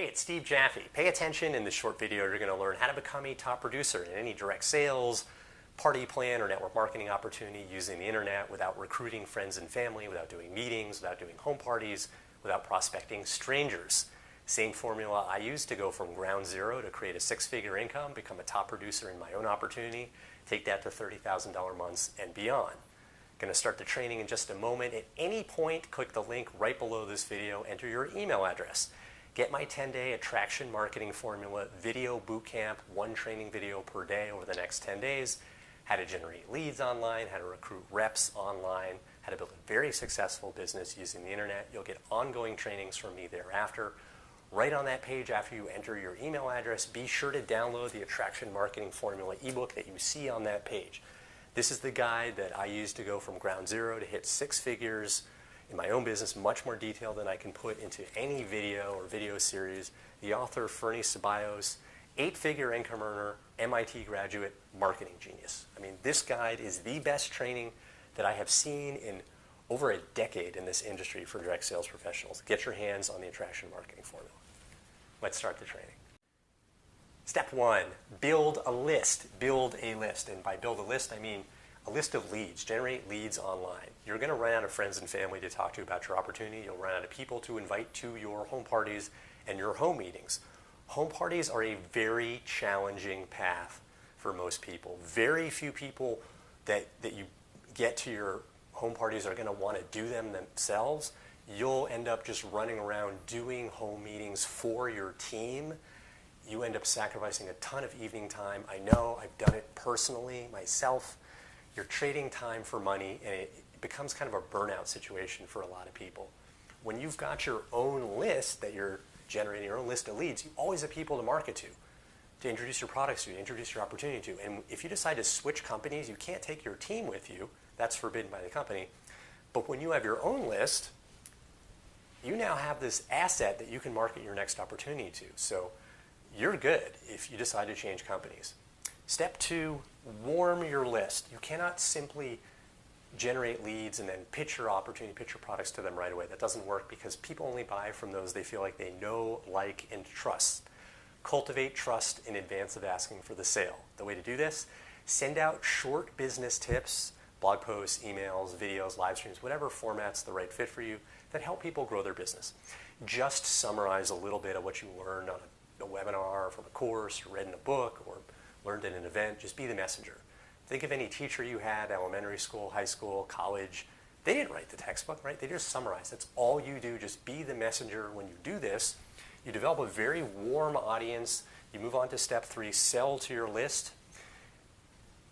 Hey, it's Steve Jaffe. Pay attention. In this short video, you're going to learn how to become a top producer in any direct sales, party plan, or network marketing opportunity using the internet without recruiting friends and family, without doing meetings, without doing home parties, without prospecting strangers. Same formula I used to go from ground zero to create a six-figure income, become a top producer in my own opportunity, take that to $30,000 months and beyond. Going to start the training in just a moment. At any point, click the link right below this video, enter your email address. Get my 10-day attraction marketing formula video bootcamp, one training video per day over the next 10 days, how to generate leads online, how to recruit reps online, how to build a very successful business using the internet. You'll get ongoing trainings from me thereafter. Right on that page after you enter your email address, be sure to download the attraction marketing formula ebook that you see on that page. This is the guide that I use to go from ground zero to hit six figures in my own business, much more detail than I can put into any video or video series. The author, Fernie Ceballos, 8-figure income earner, MIT graduate, marketing genius. I mean, this guide is the best training that I have seen in over a decade in this industry for direct sales professionals. Get your hands on the attraction marketing formula. Let's start the training. Step one, build a list. Build a list. And by build a list, I mean a list of leads. Generate leads online. You're going to run out of friends and family to talk to about your opportunity. You'll run out of people to invite to your home parties and your home meetings. Home parties are a very challenging path for most people. Very few people that you get to your home parties are going to want to do them themselves. You'll end up just running around doing home meetings for your team. You end up sacrificing a ton of evening time. I know, I've done it personally myself. You're trading time for money, and it becomes kind of a burnout situation for a lot of people. When you've got your own list that you're generating, your own list of leads, you always have people to market to introduce your products to introduce your opportunity to. And if you decide to switch companies, you can't take your team with you. That's forbidden by the company. But when you have your own list, you now have this asset that you can market your next opportunity to. So you're good if you decide to change companies. Step two, warm your list. You cannot simply generate leads and then pitch your opportunity, pitch your products to them right away. That doesn't work because people only buy from those they feel like they know, like, and trust. Cultivate trust in advance of asking for the sale. The way to do this, send out short business tips, blog posts, emails, videos, live streams, whatever format's the right fit for you that help people grow their business. Just summarize a little bit of what you learned on a webinar, from a course, or read in a book, or learned at an event. Just be the messenger. Think of any teacher you had, elementary school, high school, college. They didn't write the textbook, right? They just summarized. That's all you do. Just be the messenger. When you do this, you develop a very warm audience. You move on to step three, sell to your list.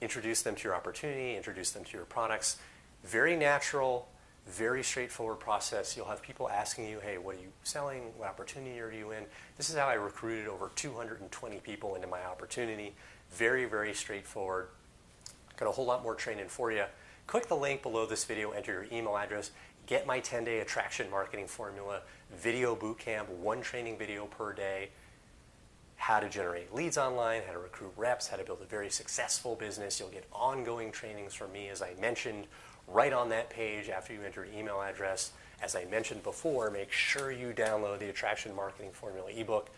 Introduce them to your opportunity, introduce them to your products. Very natural, very straightforward process. You'll have people asking you, hey, what are you selling? What opportunity are you in? This is how I recruited over 220 people into my opportunity. Very, very straightforward. Got a whole lot more training for you. Click the link below this video, enter your email address, get my 10-day attraction marketing formula, video bootcamp, one training video per day, how to generate leads online, how to recruit reps, how to build a very successful business. You'll get ongoing trainings from me, as I mentioned, right on that page after you enter your email address. As I mentioned before, make sure you download the Attraction Marketing Formula ebook.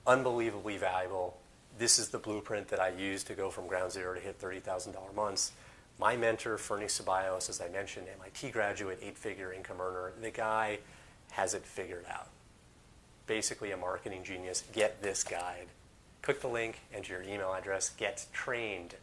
Unbelievably valuable. This is the blueprint that I use to go from ground zero to hit $30,000 months. My mentor, Fernie Ceballos, as I mentioned, MIT graduate, 8-figure income earner. The guy has it figured out. Basically a marketing genius. Get this guide. Click the link, enter your email address, get trained.